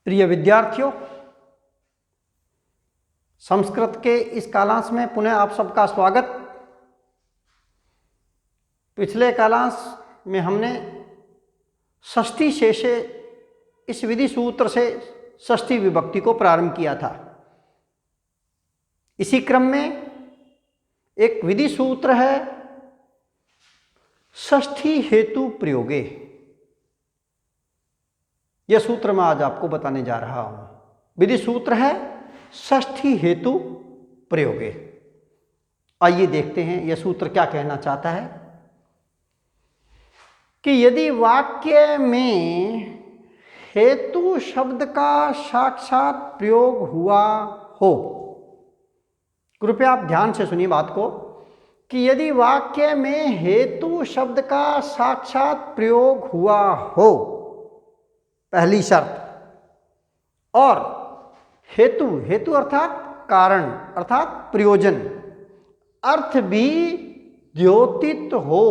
प्रिय विद्यार्थियों, संस्कृत के इस कालांश में पुनः आप सबका स्वागत। पिछले कालांश में हमने षष्ठी शेषे इस विधि सूत्र से षष्ठी विभक्ति को प्रारंभ किया था। इसी क्रम में एक विधि सूत्र है षष्ठी हेतु प्रयोगे। यह सूत्र मैं आज आपको बताने जा रहा हूं। विधि सूत्र है षष्ठी हेतु प्रयोगे। आइए देखते हैं यह सूत्र क्या कहना चाहता है कि यदि वाक्य में हेतु शब्द का साक्षात प्रयोग हुआ हो, कृपया आप ध्यान से सुनिए बात को, कि यदि वाक्य में हेतु शब्द का साक्षात प्रयोग हुआ हो, पहली शर्त, और हेतु अर्थात कारण अर्थात प्रयोजन, अर्थ भी द्योतित हो,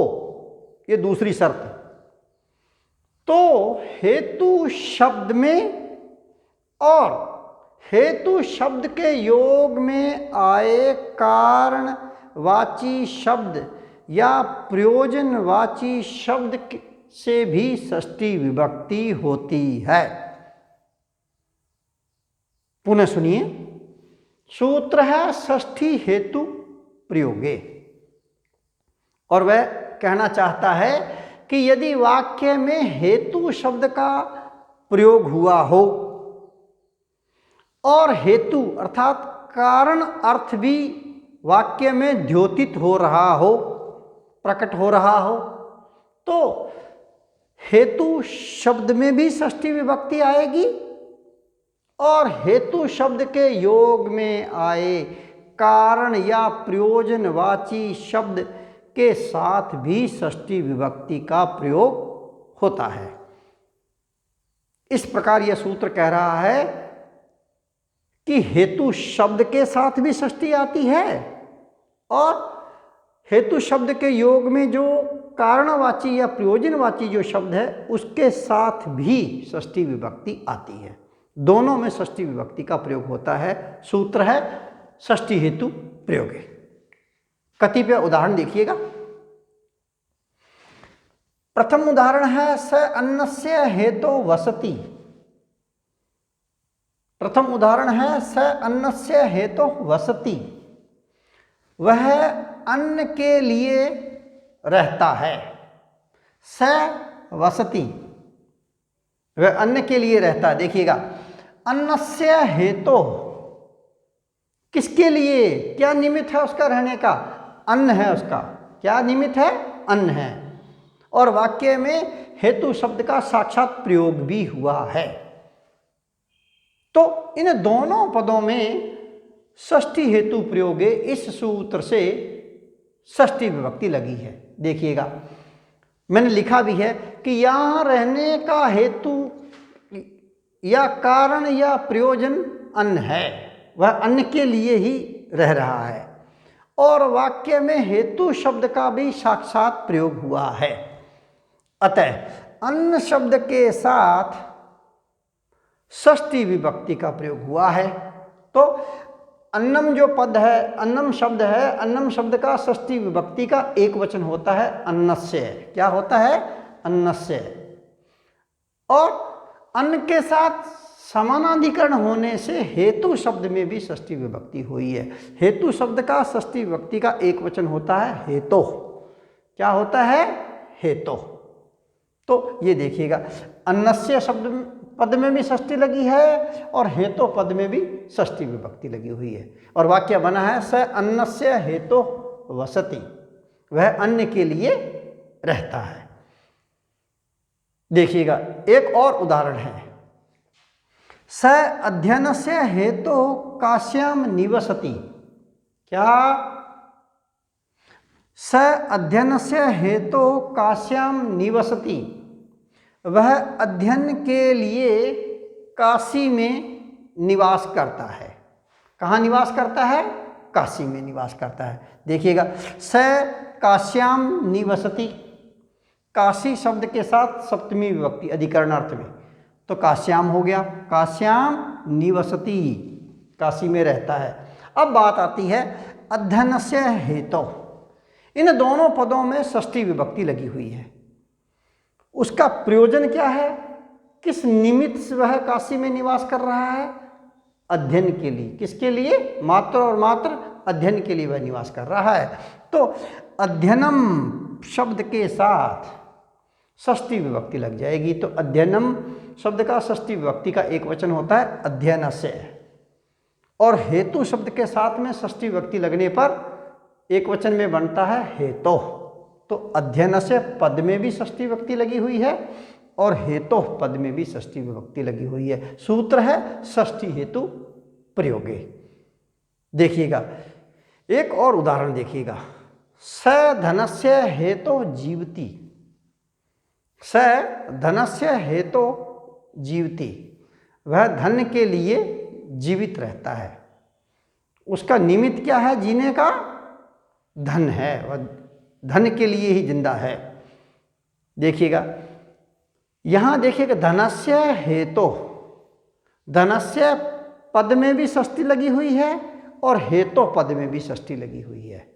ये दूसरी शर्त। तो हेतु शब्द में और हेतु शब्द के योग में आए कारणवाची शब्द या प्रयोजनवाची शब्द से भी षष्ठी विभक्ति होती है। पुनः सुनिए, सूत्र है षष्ठी हेतु प्रयोगे, और वह कहना चाहता है कि यदि वाक्य में हेतु शब्द का प्रयोग हुआ हो और हेतु अर्थात कारण अर्थ भी वाक्य में द्योतित हो रहा हो, प्रकट हो रहा हो, तो हेतु शब्द में भी षष्ठी विभक्ति आएगी और हेतु शब्द के योग में आए कारण या प्रयोजनवाची शब्द के साथ भी षष्ठी विभक्ति का प्रयोग होता है। इस प्रकार यह सूत्र कह रहा है कि हेतु शब्द के साथ भी षष्ठी आती है और हेतु शब्द के योग में जो कारणवाची या प्रयोजनवाची जो शब्द है उसके साथ भी षष्ठी विभक्ति आती है। दोनों में षष्ठी विभक्ति का प्रयोग होता है। सूत्र है षष्ठी हेतु प्रयोगे। कतिपय उदाहरण देखिएगा। प्रथम उदाहरण है स अन्नस्य हेतो वसति। प्रथम उदाहरण है स अन्नस्य हेतो वसति। वह अन्न के लिए रहता है। स वसति, वह अन्न के लिए रहता है। देखिएगा, अन्नस्य हेतो, किसके लिए, क्या निमित्त है उसका रहने का? अन्न है उसका। क्या निमित्त है? अन्न है। और वाक्य में हेतु शब्द का साक्षात प्रयोग भी हुआ है। तो इन दोनों पदों में षष्ठी हेतु प्रयोगे इस सूत्र से षष्ठी विभक्ति लगी है। देखिएगा, मैंने लिखा भी है कि यहाँ रहने का हेतु या कारण या प्रयोजन अन्न है, वह अन्न के लिए ही रह रहा है, और वाक्य में हेतु शब्द का भी साक्षात प्रयोग हुआ है। अतः अन्न शब्द के साथ षष्ठी विभक्ति का प्रयोग हुआ है। तो अन्नम जो पद है, अन्नम शब्द है, अन्नम शब्द का षष्ठी विभक्ति का एक वचन होता है अन्नस्य। क्या होता है? अन्नस्य। और अन्न के साथ समानाधिकरण होने से हेतु शब्द में भी षष्ठी विभक्ति हुई है। हेतु शब्द का षष्ठी विभक्ति का एक वचन होता है हेतो। क्या होता है? हेतो। तो ये देखिएगा, अन्नस्य शब्द पद में भी षष्ठी लगी है और हेतो पद में भी षष्ठी विभक्ति लगी हुई है, और वाक्य बना है स अन्नस्य हेतो वसति। वह अन्न के लिए रहता है। देखिएगा, एक और उदाहरण है। स अध्ययनस्य हेतो काश्याम निवसति। क्या? स अध्ययनस्य हेतो काश्याम निवसति। वह अध्ययन के लिए काशी में निवास करता है। कहाँ निवास करता है? काशी में निवास करता है। देखिएगा, स काश्याम निवसति, काशी शब्द के साथ सप्तमी विभक्ति अधिकरणार्थ में, तो काश्याम हो गया, काश्याम निवसति, काशी में रहता है। अब बात आती है अध्ययनस्य हेतु। इन दोनों पदों में षष्ठी विभक्ति लगी हुई है। उसका प्रयोजन क्या है? किस निमित्त से वह काशी में निवास कर रहा है? अध्ययन के लिए। किसके लिए? मात्र और मात्र अध्ययन के लिए वह निवास कर रहा है। तो अध्ययनम शब्द के साथ षष्ठी विभक्ति लग जाएगी। तो अध्ययनम शब्द का षष्ठी विभक्ति का एक वचन होता है अध्ययनस्य, और हेतु शब्द के साथ में षष्ठी विभक्ति लगने पर एक वचन में बनता है हेतु। तो अध्ययनस्य पद में भी षष्ठी विभक्ति लगी हुई है और हेतु पद में भी षष्ठी विभक्ति लगी हुई है। सूत्र है षष्ठी हेतु प्रयोगे। देखिएगा एक और उदाहरण देखिएगा। स धनस्य हेतु जीवति, स धनस्य हेतु जीवति, वह धन के लिए जीवित रहता है। उसका निमित्त क्या है? जीने का धन है, वह धन के लिए ही जिंदा है। देखिएगा यहां देखिएगा धनस्य हेतु, धनस्य पद में भी षष्ठी लगी हुई है और हेतु पद में भी षष्ठी लगी हुई है।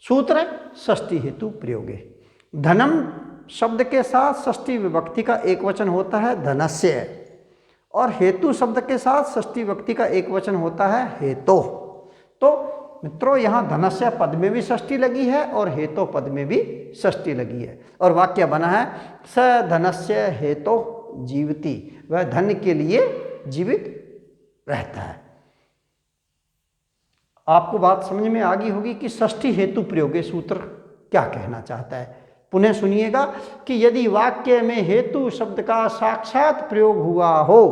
सूत्र है षष्ठी हेतु प्रयोगे। धनम शब्द के साथ षष्ठी विभक्ति का एक वचन होता है धनस्य, और हेतु शब्द के साथ षष्ठी विभक्ति का एक वचन होता है हेतु। तो मित्रों यहाँ धनस्य पद में भी षष्ठी लगी है और हेतु पद में भी षष्ठी लगी है, और वाक्य बना है स धनस्य हेतु जीवति, वह धन के लिए जीवित रहता है। आपको बात समझ में आ गई होगी कि षष्ठी हेतु प्रयोगे सूत्र क्या कहना चाहता है। पुनः सुनिएगा कि यदि वाक्य में हेतु शब्द का साक्षात प्रयोग हुआ हो,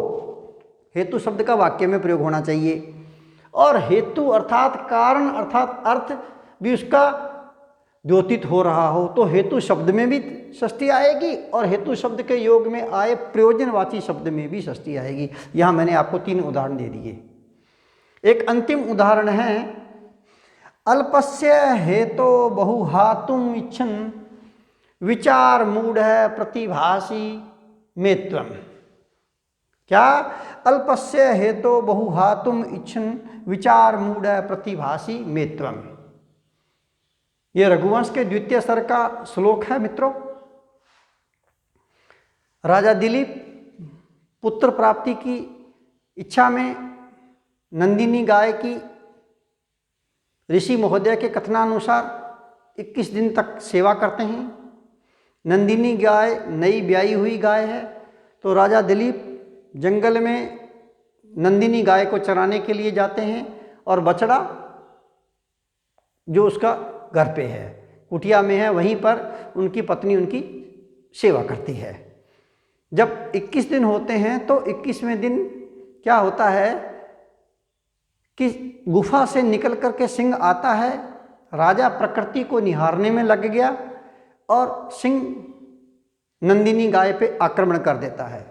हेतु शब्द का वाक्य में प्रयोग होना चाहिए, और हेतु अर्थात कारण अर्थात अर्थ भी उसका द्योतित हो रहा हो, तो हेतु शब्द में भी षष्ठी आएगी और हेतु शब्द के योग में आए प्रयोजनवाची शब्द में भी षष्ठी आएगी। यहाँ मैंने आपको 3 उदाहरण दे दिए। एक अंतिम उदाहरण है अल्पस्य हेतु बहुहातुम इच्छन विचार मूढ़ प्रतिभासी मेत्वम। क्या? अल्पस्य हेतु बहुहातुम इच्छन विचार मूढ़ प्रतिभासी मेत्वम। यह रघुवंश के द्वितीय स्तर का श्लोक है मित्रों। राजा दिलीप पुत्र प्राप्ति की इच्छा में नंदिनी गाय की ऋषि महोदय के कथनानुसार 21 दिन तक सेवा करते हैं। नंदिनी गाय नई ब्याई हुई गाय है, तो राजा दिलीप जंगल में नंदिनी गाय को चराने के लिए जाते हैं और बछड़ा जो उसका घर पे है, कुटिया में है, वहीं पर उनकी पत्नी उनकी सेवा करती है। जब 21 दिन होते हैं तो 21वें दिन क्या होता है कि गुफा से निकल कर के सिंह आता है। राजा प्रकृति को निहारने में लग गया और सिंह नंदिनी गाय पे आक्रमण कर देता है।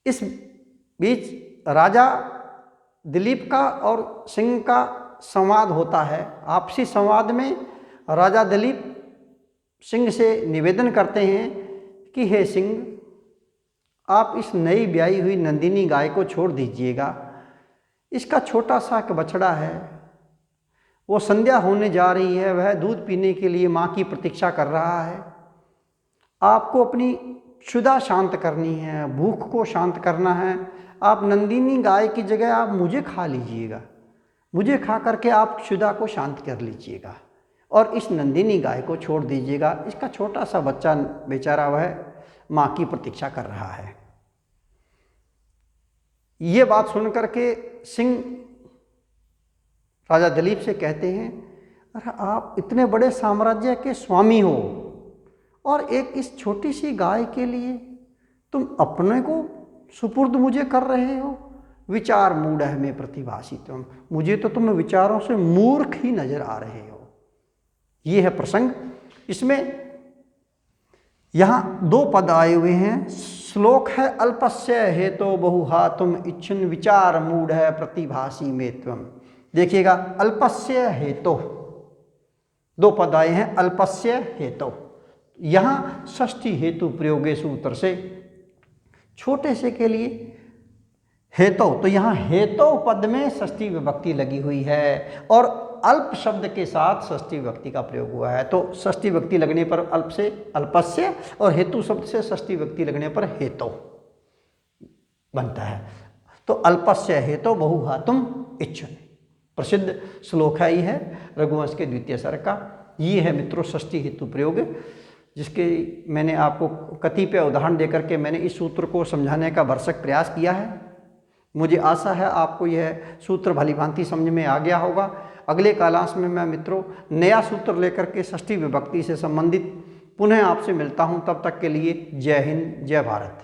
इस बीच राजा दिलीप का और सिंह का संवाद होता है। आपसी संवाद में राजा दिलीप सिंह से निवेदन करते हैं कि हे सिंह, आप इस नई ब्याई हुई नंदिनी गाय को छोड़ दीजिएगा। इसका छोटा सा एक बछड़ा है, वो संध्या होने जा रही है, वह दूध पीने के लिए माँ की प्रतीक्षा कर रहा है। आपको अपनी क्षुधा शांत करनी है, भूख को शांत करना है। आप नंदिनी गाय की जगह आप मुझे खा लीजिएगा, मुझे खा करके आप क्षुधा को शांत कर लीजिएगा और इस नंदिनी गाय को छोड़ दीजिएगा। इसका छोटा सा बच्चा बेचारा वह माँ की प्रतीक्षा कर रहा है। ये बात सुन करके सिंह राजा दिलीप से कहते हैं, अरे आप इतने बड़े साम्राज्य के स्वामी हो और एक इस छोटी सी गाय के लिए तुम अपने को सुपुर्द मुझे कर रहे हो। विचार मूढ़ में प्रतिभासी तुम, मुझे तो तुम विचारों से मूर्ख ही नजर आ रहे हो। ये है प्रसंग। इसमें यहाँ 2 पद आए हुए हैं। श्लोक है अल्पस्य हेतु बहुहातुम इच्छन विचार मूढ़ प्रतिभासी में त्वम। देखिएगा अल्पस्य हेतु 2 पद आए हैं, अल्पस्य हेतु। यहाँ षष्ठी हेतु प्रयोगे सूत्र से छोटे से के लिए हेतु, तो यहाँ हेतु पद में षष्ठी विभक्ति लगी हुई है और अल्प शब्द के साथ षष्ठी विभक्ति का प्रयोग हुआ है। तो षष्ठी विभक्ति लगने पर अल्प से अल्पस्य और हेतु शब्द से षष्ठी विभक्ति लगने पर हेतु बनता है। तो अल्पस्य हेतु बहुघातुम इच्छति, प्रसिद्ध श्लोक है, ये है रघुवंश के द्वितीय सर्ग का। ये है मित्रों षष्ठी हेतु प्रयोग, जिसके मैंने आपको कतिपय उदाहरण देकर के मैंने इस सूत्र को समझाने का भरसक प्रयास किया है। मुझे आशा है आपको यह सूत्र भली भांति समझ में आ गया होगा। अगले कालांश में मैं मित्रों नया सूत्र लेकर के षष्ठी विभक्ति से संबंधित पुनः आपसे मिलता हूँ। तब तक के लिए जय हिंद, जय भारत।